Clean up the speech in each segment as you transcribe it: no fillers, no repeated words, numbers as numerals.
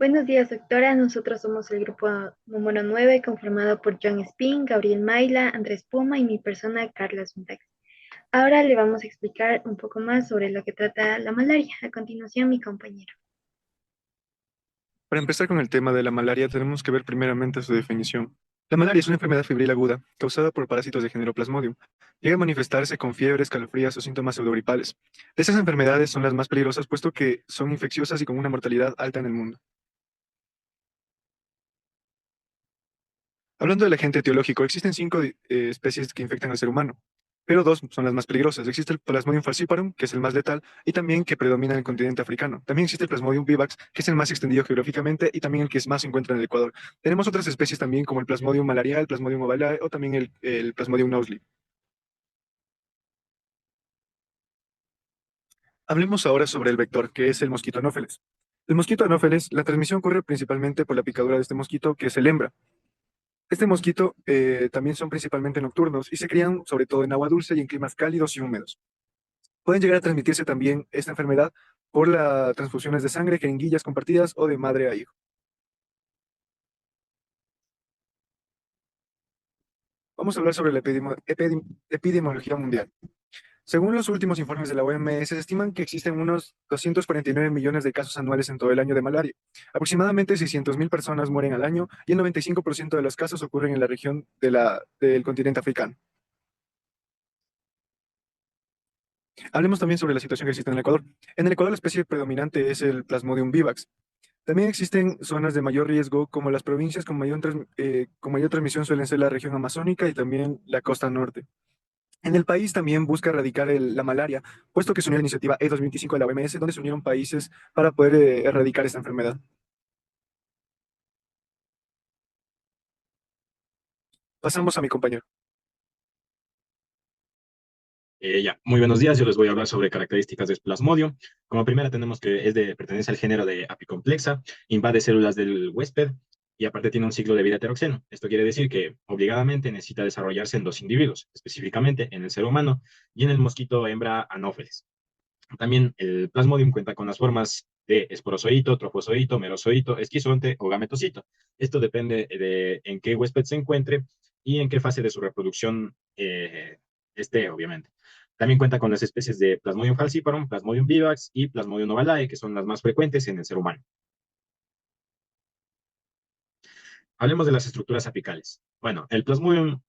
Buenos días, doctora. Nosotros somos el grupo número 9, conformado por John Spin, Gabriel Maila, Andrés Puma y mi persona, Carla Suntax. Ahora le vamos a explicar un poco más sobre lo que trata la malaria. A continuación, mi compañero. Para empezar con el tema de la malaria, tenemos que ver primeramente su definición. La malaria es una enfermedad febril aguda causada por parásitos de género Plasmodium. Llega a manifestarse con fiebres, calofrías o síntomas pseudogripales. Estas enfermedades son las más peligrosas puesto que son infecciosas y con una mortalidad alta en el mundo. Hablando del agente etiológico, existen cinco especies que infectan al ser humano, pero dos son las más peligrosas. Existe el Plasmodium falciparum, que es el más letal, y también que predomina en el continente africano. También existe el Plasmodium vivax, que es el más extendido geográficamente y también el que más se encuentra en el Ecuador. Tenemos otras especies también como el Plasmodium malarial, el Plasmodium ovale o también el Plasmodium nausli. Hablemos ahora sobre el vector, que es el mosquito anófeles. El mosquito anófeles, la transmisión ocurre principalmente por la picadura de este mosquito, que es el hembra. Este mosquito también son principalmente nocturnos y se crían sobre todo en agua dulce y en climas cálidos y húmedos. Pueden llegar a transmitirse también esta enfermedad por las transfusiones de sangre, jeringuillas compartidas o de madre a hijo. Vamos a hablar sobre la epidemiología mundial. Según los últimos informes de la OMS, se estiman que existen unos 249 millones de casos anuales en todo el año de malaria. Aproximadamente 600.000 personas mueren al año y el 95% de los casos ocurren en la región del continente africano. Hablemos también sobre la situación que existe en el Ecuador. En el Ecuador la especie predominante es el Plasmodium vivax. También existen zonas de mayor riesgo, como las provincias con mayor transmisión suelen ser la región amazónica y también la costa norte. En el país también busca erradicar la malaria, puesto que se unió a la iniciativa E225 de la OMS, donde se unieron países para poder erradicar esta enfermedad. Pasamos a mi compañero. Muy buenos días, yo les voy a hablar sobre características del plasmodium. Como primera tenemos que pertenece al género de apicomplexa, invade células del huésped y aparte tiene un ciclo de vida heteroxeno. Esto quiere decir que obligadamente necesita desarrollarse en dos individuos, específicamente en el ser humano y en el mosquito hembra anófeles. También el plasmodium cuenta con las formas de esporozoito, trofozoito, merozoito, esquizonte o gametocito. Esto depende de en qué huésped se encuentre y en qué fase de su reproducción esté, obviamente. También cuenta con las especies de Plasmodium falciparum, Plasmodium vivax y Plasmodium ovale, que son las más frecuentes en el ser humano. Hablemos de las estructuras apicales. Bueno, el Plasmodium,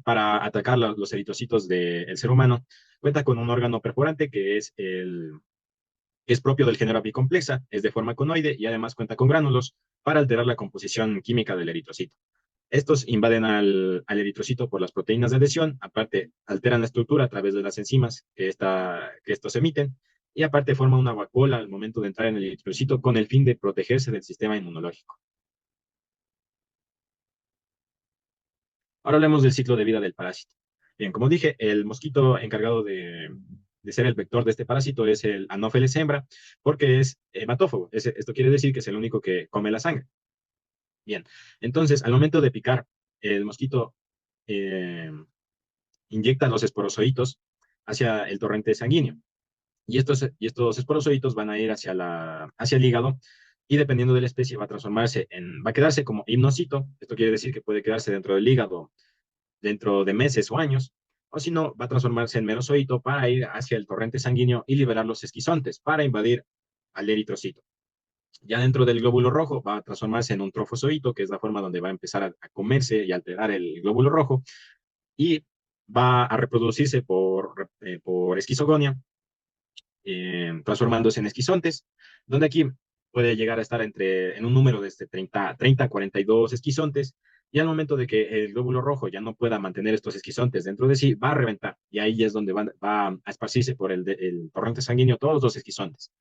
para atacar los eritrocitos del ser humano, cuenta con un órgano perforante que es propio del género apicomplexa, es de forma conoide y además cuenta con gránulos para alterar la composición química del eritrocito. Estos invaden al eritrocito por las proteínas de adhesión, aparte alteran la estructura a través de las enzimas que estos emiten, y aparte forman una vacuola al momento de entrar en el eritrocito con el fin de protegerse del sistema inmunológico. Ahora hablemos del ciclo de vida del parásito. Bien, como dije, el mosquito encargado de ser el vector de este parásito es el Anopheles hembra, porque es hematófago. Esto quiere decir que es el único que come la sangre. Bien, entonces, al momento de picar, el mosquito eh, inyecta los esporozoitos hacia el torrente sanguíneo. Y estos esporozoitos van a ir hacia el hígado y dependiendo de la especie va a quedarse como hipnocito. Esto quiere decir que puede quedarse dentro del hígado dentro de meses o años, o si no, va a transformarse en merozoito para ir hacia el torrente sanguíneo y liberar los esquizontes para invadir al eritrocito. Ya dentro del glóbulo rojo va a transformarse en un trofozoito, que es la forma donde va a empezar a comerse y alterar el glóbulo rojo, y va a reproducirse por esquizogonia, transformándose en esquizontes, donde aquí puede llegar a estar en un número de 30 a 42 esquizontes, y al momento de que el glóbulo rojo ya no pueda mantener estos esquizontes dentro de sí, va a reventar, y ahí es donde va a esparcirse por el torrente sanguíneo todos los esquizontes.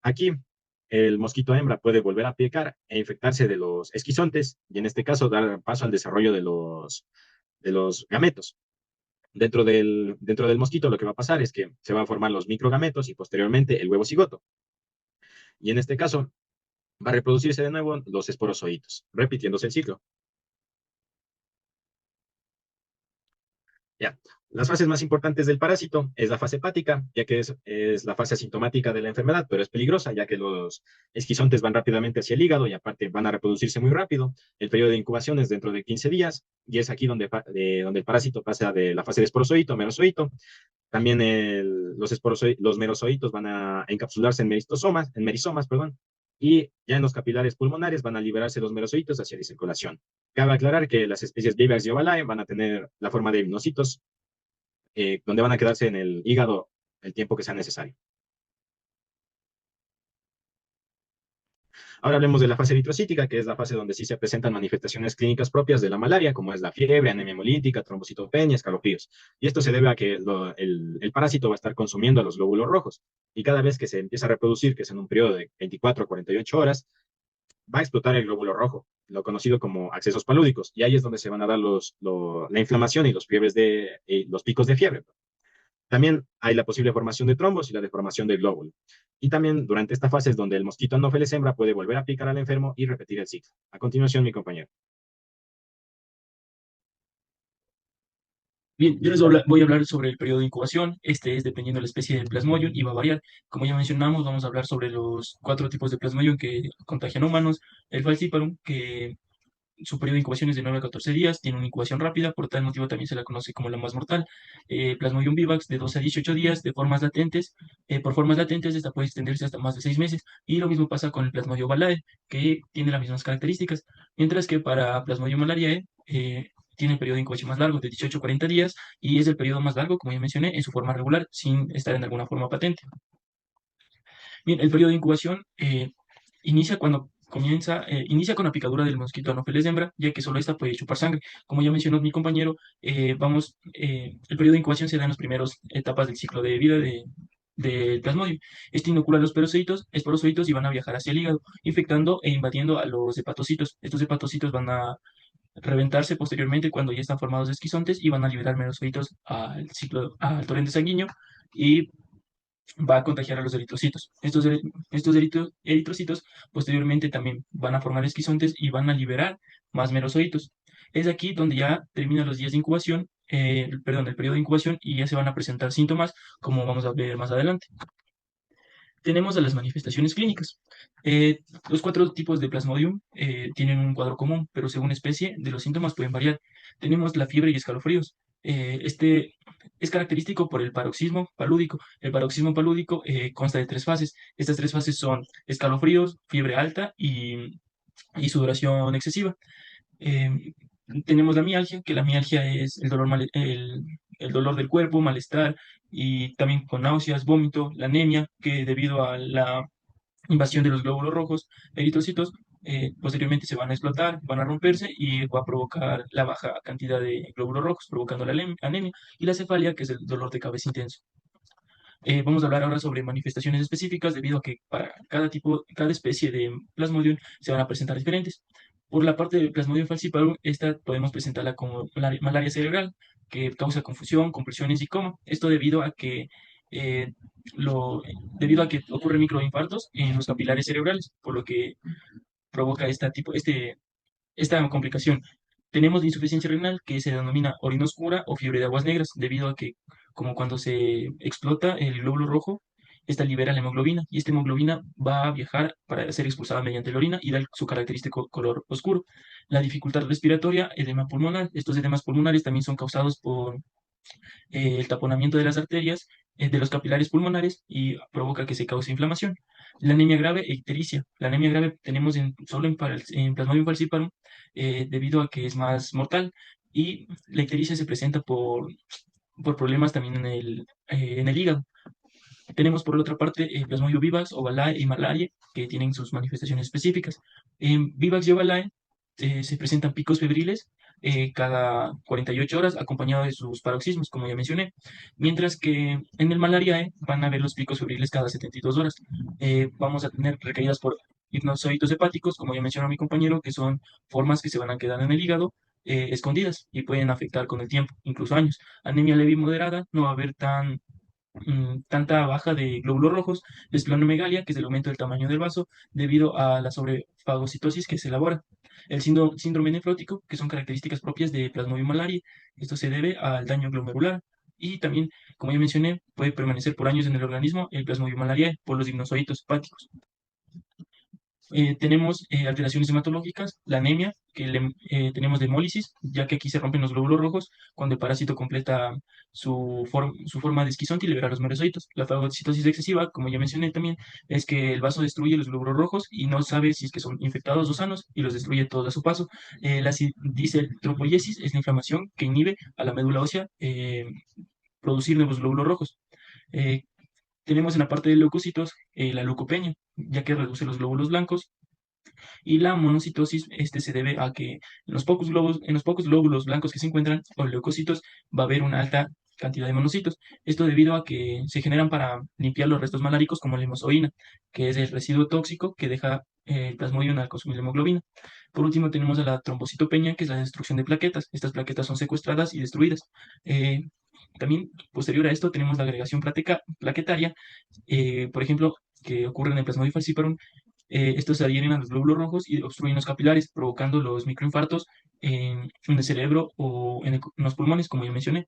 Aquí, el mosquito hembra puede volver a picar e infectarse de los esquizontes, y en este caso dar paso al desarrollo de los gametos. Dentro del mosquito lo que va a pasar es que se van a formar los microgametos y posteriormente el huevo cigoto. Y en este caso va a reproducirse de nuevo los esporozoitos, repitiéndose el ciclo. Ya. Las fases más importantes del parásito es la fase hepática, ya que es la fase asintomática de la enfermedad, pero es peligrosa, ya que los esquizontes van rápidamente hacia el hígado y aparte van a reproducirse muy rápido. El periodo de incubación es dentro de 15 días y es aquí donde el parásito pasa de la fase de esporozoito a merozoito. También los merozoitos van a encapsularse en merisomas, perdón, y ya en los capilares pulmonares van a liberarse los merozoitos hacia la circulación. Cabe aclarar que las especies Vivax y Ovalae van a tener la forma de hipnocitos, donde van a quedarse en el hígado el tiempo que sea necesario. Ahora hablemos de la fase eritrocítica, que es la fase donde sí se presentan manifestaciones clínicas propias de la malaria, como es la fiebre, anemia hemolítica, trombocitopenia, escalofríos. Y esto se debe a que el parásito va a estar consumiendo a los glóbulos rojos. Y cada vez que se empieza a reproducir, que es en un periodo de 24 a 48 horas, va a explotar el glóbulo rojo, lo conocido como accesos palúdicos. Y ahí es donde se van a dar la inflamación y los picos de fiebre. También hay la posible formación de trombos y la deformación del glóbulo. Y también durante esta fase es donde el mosquito Anopheles hembra puede volver a picar al enfermo y repetir el ciclo. A continuación, mi compañero. Bien, yo voy a hablar sobre el periodo de incubación. Este es dependiendo de la especie de Plasmodium y va a variar. Como ya mencionamos, vamos a hablar sobre los cuatro tipos de Plasmodium que contagian humanos. El Falciparum, que su periodo de incubación es de 9 a 14 días, tiene una incubación rápida, por tal motivo también se la conoce como la más mortal. Plasmodium vivax de 12 a 18 días de formas latentes. Por formas latentes esta puede extenderse hasta más de 6 meses. Y lo mismo pasa con el Plasmodium ovalae, que tiene las mismas características. Mientras que para Plasmodium malariae tiene el periodo de incubación más largo, de 18 a 40 días, y es el periodo más largo, como ya mencioné, en su forma regular, sin estar en alguna forma patente. Bien, el periodo de incubación inicia con la picadura del mosquito Anopheles hembra, ya que solo esta puede chupar sangre. Como ya mencionó mi compañero, el periodo de incubación se da en las primeras etapas del ciclo de vida del plasmodium. Este inocula los esporocitos y van a viajar hacia el hígado, infectando e invadiendo a los hepatocitos. Estos hepatocitos van a reventarse posteriormente cuando ya están formados esquizontes y van a liberar merozoitos al torrente sanguíneo y va a contagiar a los eritrocitos. Estos eritrocitos posteriormente también van a formar esquizontes y van a liberar más merozoitos. Es aquí donde ya terminan los días de incubación, perdón, el periodo de incubación y ya se van a presentar síntomas, como vamos a ver más adelante. Tenemos a las manifestaciones clínicas. Los cuatro tipos de Plasmodium tienen un cuadro común, pero según especie de los síntomas pueden variar. Tenemos la fiebre y escalofríos. Este es característico por el paroxismo palúdico. El paroxismo palúdico consta de tres fases. Estas tres fases son escalofríos, fiebre alta y sudoración excesiva. Eh, Tenemos la mialgia, que la mialgia es el dolor del cuerpo, malestar y también con náuseas, vómito, la anemia, que debido a la invasión de los glóbulos rojos, eritrocitos, posteriormente se van a explotar, van a romperse y va a provocar la baja cantidad de glóbulos rojos, provocando la anemia y la cefalia, que es el dolor de cabeza intenso. Vamos a hablar ahora sobre manifestaciones específicas debido a que para cada especie de Plasmodium se van a presentar diferentes. Por la parte del Plasmodium falciparum, esta podemos presentarla como malaria cerebral, que causa confusión, compresiones y coma. Esto eh, debido a que ocurren microinfartos en los capilares cerebrales, por lo que provoca esta complicación. Tenemos la insuficiencia renal, que se denomina orina oscura o fiebre de aguas negras, debido a que, como cuando se explota el glóbulo rojo, esta libera la hemoglobina y esta hemoglobina va a viajar para ser expulsada mediante la orina y da su característico color oscuro. La dificultad respiratoria, edema pulmonar. Estos edemas pulmonares también son causados por el taponamiento de las arterias de los capilares pulmonares y provoca que se cause inflamación. La anemia grave e ictericia. La anemia grave tenemos solo en Plasmodium falciparum debido a que es más mortal y la ictericia se presenta por problemas también en el hígado. Tenemos por otra parte Plasmodium vivax, ovalae y malaria, que tienen sus manifestaciones específicas. En vivax y ovalae se presentan picos febriles cada 48 horas, acompañado de sus paroxismos, como ya mencioné. Mientras que en el malariae van a ver los picos febriles cada 72 horas. Vamos a tener recaídas por hipnozoitos hepáticos, como ya mencionó mi compañero, que son formas que se van a quedar en el hígado escondidas y pueden afectar con el tiempo, incluso años. Anemia leve y moderada no va a haber tanta baja de glóbulos rojos, de esplenomegalia, que es el aumento del tamaño del vaso, debido a la sobrefagocitosis que se elabora. El síndrome nefrótico, que son características propias de Plasmodium malariae, esto se debe al daño glomerular. Y también, como ya mencioné, puede permanecer por años en el organismo el Plasmodium malariae por los gimnosocitos hepáticos. Tenemos alteraciones hematológicas, la anemia, tenemos de hemólisis, ya que aquí se rompen los glóbulos rojos cuando el parásito completa su forma de esquizonte y libera los merecitos. La fagocitosis excesiva, como ya mencioné también, es que el vaso destruye los glóbulos rojos y no sabe si es que son infectados o sanos y los destruye todos a su paso. La dice-tropoiesis es la inflamación que inhibe a la médula ósea producir nuevos glóbulos rojos. Eh, Tenemos en la parte de leucocitos la leucopenia, ya que reduce los glóbulos blancos, y la monocitosis se debe a que en los pocos glóbulos blancos que se encuentran, o leucocitos, va a haber una alta cantidad de monocitos. Esto debido a que se generan para limpiar los restos maláricos como la hemozoína, que es el residuo tóxico que deja el plasmodium al consumir la hemoglobina. Por último, tenemos a la trombocitopenia, que es la destrucción de plaquetas. Estas plaquetas son secuestradas y destruidas. Eh, También, posterior a esto, tenemos la agregación plaquetaria, por ejemplo, que ocurre en el Plasmodium falciparum. Estos se adhieren a los glóbulos rojos y obstruyen los capilares, provocando los microinfartos en el cerebro o en los pulmones, como ya mencioné.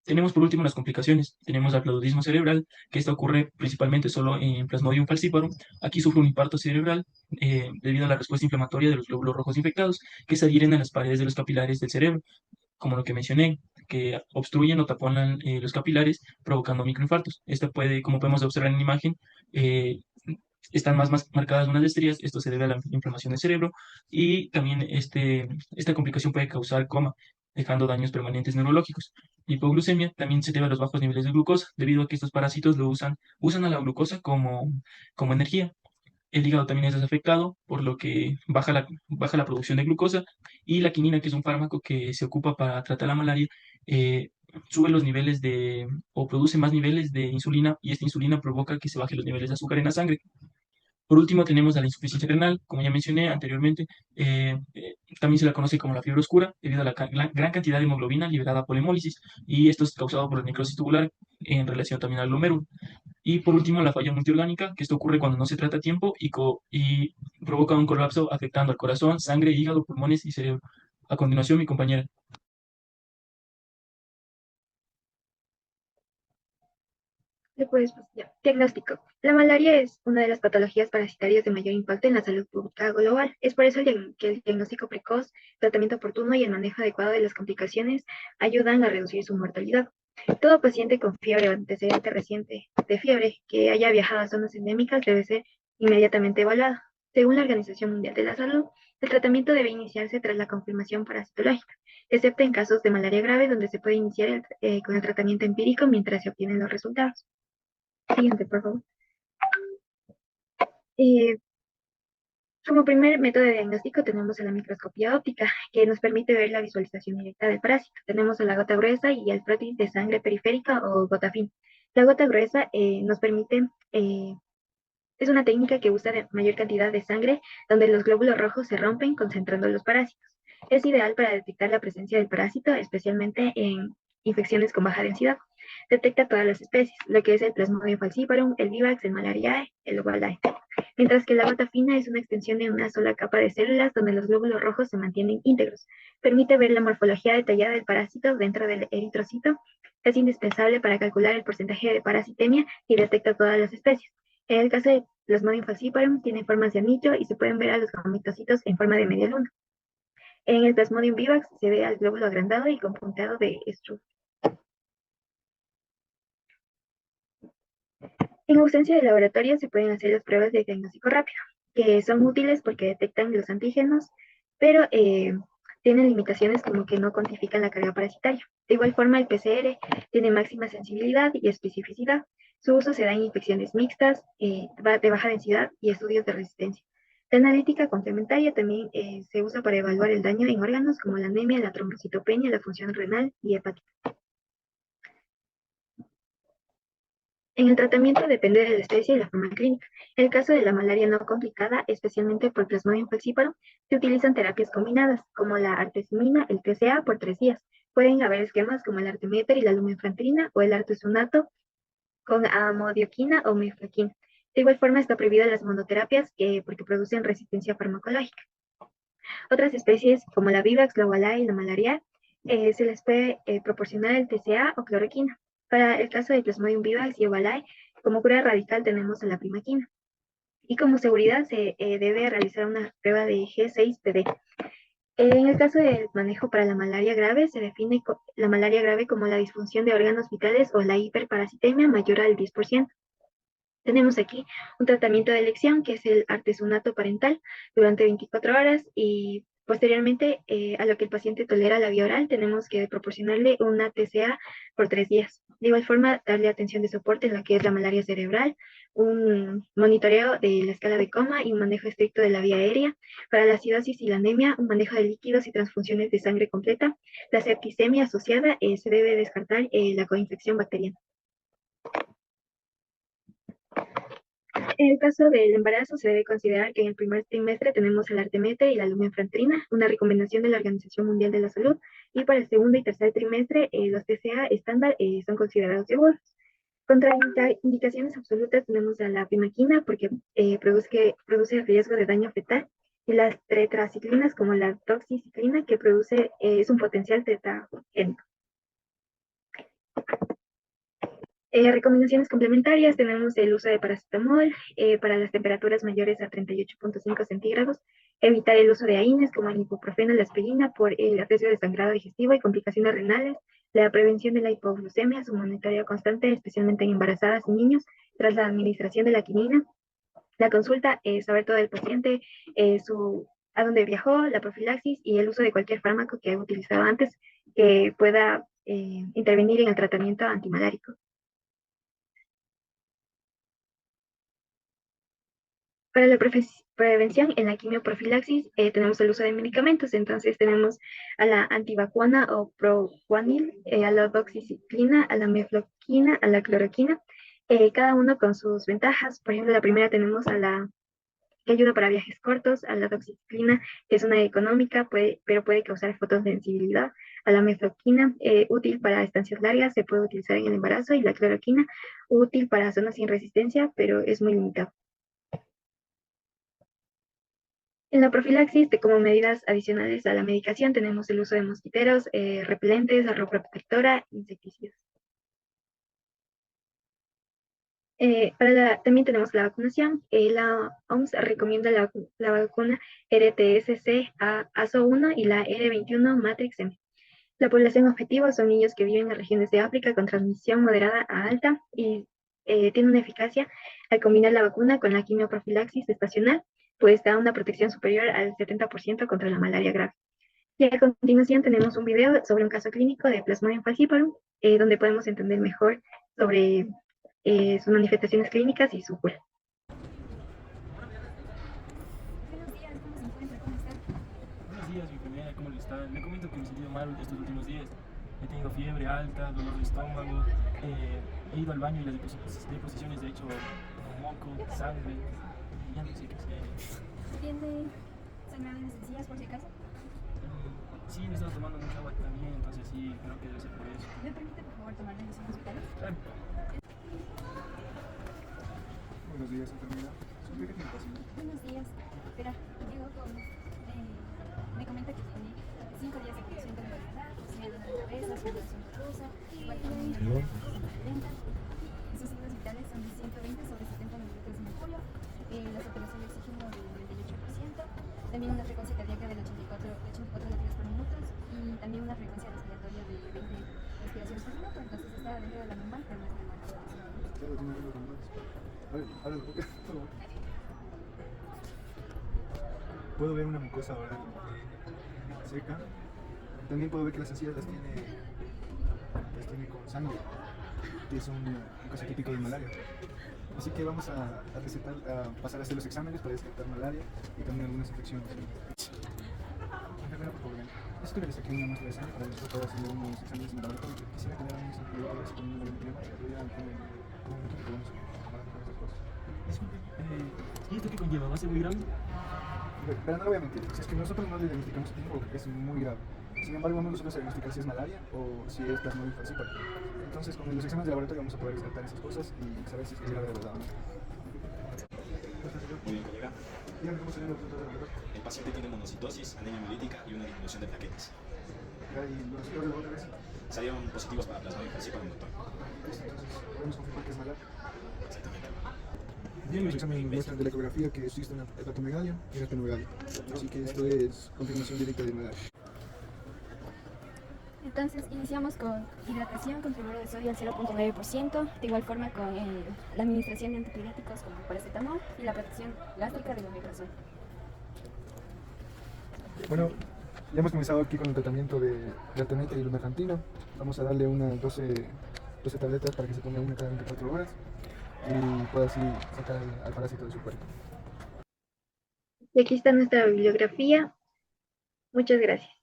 Tenemos por último las complicaciones. Tenemos el aplaudismo cerebral, que esto ocurre principalmente solo en Plasmodium falciparum. Aquí sufre un infarto cerebral debido a la respuesta inflamatoria de los glóbulos rojos infectados, que se adhieren a las paredes de los capilares del cerebro, como lo que mencioné, que obstruyen o taponan los capilares, provocando microinfartos. Esta puede, como podemos observar en la imagen, eh, están más marcadas unas estrías. Esto se debe a la inflamación del cerebro, y también esta complicación puede causar coma, dejando daños permanentes neurológicos. Hipoglucemia también se debe a los bajos niveles de glucosa, debido a que estos parásitos usan a la glucosa como energía. El hígado también es desafectado, por lo que baja la producción de glucosa, y la quinina, que es un fármaco que se ocupa para tratar la malaria, eh, sube los niveles o produce más niveles de insulina, y esta insulina provoca que se bajen los niveles de azúcar en la sangre. Por último, tenemos a la insuficiencia renal, como ya mencioné anteriormente. También se la conoce como la fiebre oscura, debido a la gran cantidad de hemoglobina liberada por hemólisis, y esto es causado por la necrosis tubular en relación también al glomérulo. Y por último, la falla multiorgánica, que esto ocurre cuando no se trata a tiempo y provoca un colapso afectando al corazón, sangre, hígado, pulmones y cerebro. A continuación, mi compañera. Después, pues, ya. Diagnóstico. La malaria es una de las patologías parasitarias de mayor impacto en la salud pública global. Es por eso que el diagnóstico precoz, tratamiento oportuno y el manejo adecuado de las complicaciones ayudan a reducir su mortalidad. Todo paciente con fiebre o antecedente reciente de fiebre que haya viajado a zonas endémicas debe ser inmediatamente evaluado. Según la Organización Mundial de la Salud, el tratamiento debe iniciarse tras la confirmación parasitológica, excepto en casos de malaria grave, donde se puede iniciar con el tratamiento empírico mientras se obtienen los resultados. Siguiente, por favor. Eh, Como primer método de diagnóstico tenemos a la microscopía óptica, que nos permite ver la visualización directa del parásito. Tenemos a la gota gruesa y el prótesis de sangre periférica o gota fina. La gota gruesa nos permite, es una técnica que usa de mayor cantidad de sangre, donde los glóbulos rojos se rompen concentrando los parásitos. Es ideal para detectar la presencia del parásito, especialmente en infecciones con baja densidad. Detecta todas las especies, lo que es el Plasmodium falciparum, el Vivax, el Malariae, el Walleye. Mientras que la gota fina es una extensión de una sola capa de células donde los glóbulos rojos se mantienen íntegros. Permite ver la morfología detallada del parásito dentro del eritrocito. Es indispensable para calcular el porcentaje de parasitemia y detecta todas las especies. En el caso de Plasmodium falciparum, tiene formas de anillo y se pueden ver a los gametocitos en forma de media luna. En el Plasmodium vivax se ve al glóbulo agrandado y con punteado de Struve. En ausencia de laboratorio se pueden hacer las pruebas de diagnóstico rápido, que son útiles porque detectan los antígenos, pero tienen limitaciones como que no cuantifican la carga parasitaria. De igual forma, el PCR tiene máxima sensibilidad y especificidad. Su uso se da en infecciones mixtas, de baja densidad y estudios de resistencia. La analítica complementaria también se usa para evaluar el daño en órganos como la anemia, la trombocitopenia, la función renal y hepática. En el tratamiento depende de la especie y la forma clínica. En el caso de la malaria no complicada, especialmente por Plasmodium falciparum, se utilizan terapias combinadas, como la artesimina, el TCA, por 3 días, Pueden haber esquemas como el artemeter y la lumenfantrina o el artesunato con amodioquina o mefloquina. De igual forma, está prohibida las monoterapias porque producen resistencia farmacológica. Otras especies, como la Vivax, la Ualá y la malaria, se les puede proporcionar el TCA o cloroquina. Para el caso de Plasmodium vivax y Ualá, como cura radical tenemos a la primaquina. Y como seguridad se debe realizar una prueba de G6PD. En el caso del manejo para la malaria grave, se define la malaria grave como la disfunción de órganos vitales o la hiperparasitemia mayor al 10%. Tenemos aquí un tratamiento de elección que es el artesunato parental durante 24 horas y posteriormente a lo que el paciente tolera la vía oral tenemos que proporcionarle una TCA por 3 días. De igual forma, darle atención de soporte en lo que es la malaria cerebral, un monitoreo de la escala de coma y un manejo estricto de la vía aérea. Para la acidosis y la anemia, un manejo de líquidos y transfusiones de sangre completa. La septicemia asociada se debe descartar la coinfección bacteriana. En el caso del embarazo, se debe considerar que en el primer trimestre tenemos el artemeter y la lumenfantrina, una recomendación de la Organización Mundial de la Salud, y para el segundo y tercer trimestre, los TCA estándar son considerados seguros. Contraindicaciones absolutas tenemos a la primaquina porque produce riesgo de daño fetal, y las tetraciclinas como la doxiciclina que es un potencial tetagénico. Recomendaciones complementarias, tenemos el uso de paracetamol para las temperaturas mayores a 38.5 centígrados, evitar el uso de AINES como el ibuprofeno y la aspirina por el riesgo de sangrado digestivo y complicaciones renales, la prevención de la hipoglucemia, su monitoreo constante, especialmente en embarazadas y niños, tras la administración de la quinina, la consulta, saber todo del paciente, a dónde viajó, la profilaxis y el uso de cualquier fármaco que haya utilizado antes que pueda intervenir en el tratamiento antimalárico. Para la prevención en la quimioprofilaxis tenemos el uso de medicamentos, entonces tenemos a la antivacuona o proguanil, a la doxiciclina, a la mefloquina, a la cloroquina, cada uno con sus ventajas. Por ejemplo, la primera tenemos a la que ayuda para viajes cortos, a la doxiciclina, que es una económica, pero puede causar fotosensibilidad, a la mefloquina, útil para estancias largas, se puede utilizar en el embarazo, y la cloroquina, útil para zonas sin resistencia, pero es muy limitado. En la profilaxis, como medidas adicionales a la medicación, tenemos el uso de mosquiteros, repelentes, ropa protectora, insecticidas. También tenemos la vacunación. La OMS recomienda la vacuna RTSC ASO1 y la R21 Matrix M. La población objetivo son niños que viven en regiones de África con transmisión moderada a alta y tiene una eficacia al combinar la vacuna con la quimioprofilaxis estacional, pues da una protección superior al 70% contra la malaria grave. Y a continuación tenemos un video sobre un caso clínico de Plasmodium falciparum, donde podemos entender mejor sobre sus manifestaciones clínicas y su cura. Buenos días, ¿cómo se encuentra? ¿Cómo está? Buenos días, mi enfermera, ¿cómo le está? Le comento que me he sentido mal estos últimos días. He tenido fiebre alta, dolor de estómago, he ido al baño y las deposiciones he hecho moco, sangre, y ya no sé qué hacer. ¿Tiene sangrado en las encías por si acaso? Sí, me he estado tomando mucha agua también, entonces sí, creo que debe ser por eso. ¿Me permite por favor tomar medidas en hospitales? Claro. Buenos días, enfermera. ¿Sobre qué tiene paciente? Buenos días. Espera, llego con... me comenta que tiene 5 días de condición de enfermedad, tiene dolor de cabeza, sudoración dolorosa, igual también sus signos vitales son de 120 sobre 70 mililitros de mercurio, la saturación de oxígeno del 98%, también una frecuencia cardíaca del 84 latidos por minuto y también una frecuencia respiratoria de 20 respiraciones por minuto, entonces está dentro de la normal, pero no es normal. Claro, tiene algo normal. A ver, abre la boca, por favor. Puedo ver una mucosa ahora seca. También puedo ver que las encías las tiene con sangre, que es un caso típico de malaria. Así que vamos a pasar a hacer los exámenes para descartar malaria y también algunas infecciones. Enfermera, por favor, ven. Esto que les saqué una muestra de sangre para después poder hacer unos exámenes en el laboratorio. Quisiera tener unos antibioticos con una valentía para que pudieran tener un equipo con esas cosas. Disculpe, ¿y esto qué conlleva? ¿Va a ser muy grave? Pero no lo voy a mentir, si es que nosotros no le diagnosticamos tiempo, es muy grave. Sin embargo, vamos nosotros a diagnosticar si es malaria o si es plasmodium falciparum. Entonces, con los exámenes de laboratorio vamos a poder descartar esas cosas y saber si es grave de verdad o no. Muy bien, colega. Dígame cómo se ven los resultados de laboratorio. El paciente tiene monocitosis, anemia hemolítica y una disminución de plaquetas. Y los resultados de laboratorio Salieron positivos para plasmodium falciparum, doctor. entonces podemos confirmar que es malaria. Exactamente. Bien, los exámenes muestran de la ecografía que existe una hepatomegalia y una espenomegalia. Así que esto es confirmación directa de malaria. Entonces, iniciamos con hidratación con cloruro de sodio al 0.9%, de igual forma con la administración de antipiréticos como paracetamol y la protección gástrica del omeprazol. Bueno, ya hemos comenzado aquí con el tratamiento de artemetria y lumefantrina. Vamos a darle unas 12 tabletas para que se tome una cada 24 horas y pueda así sacar al parásito de su cuerpo. Y aquí está nuestra bibliografía. Muchas gracias.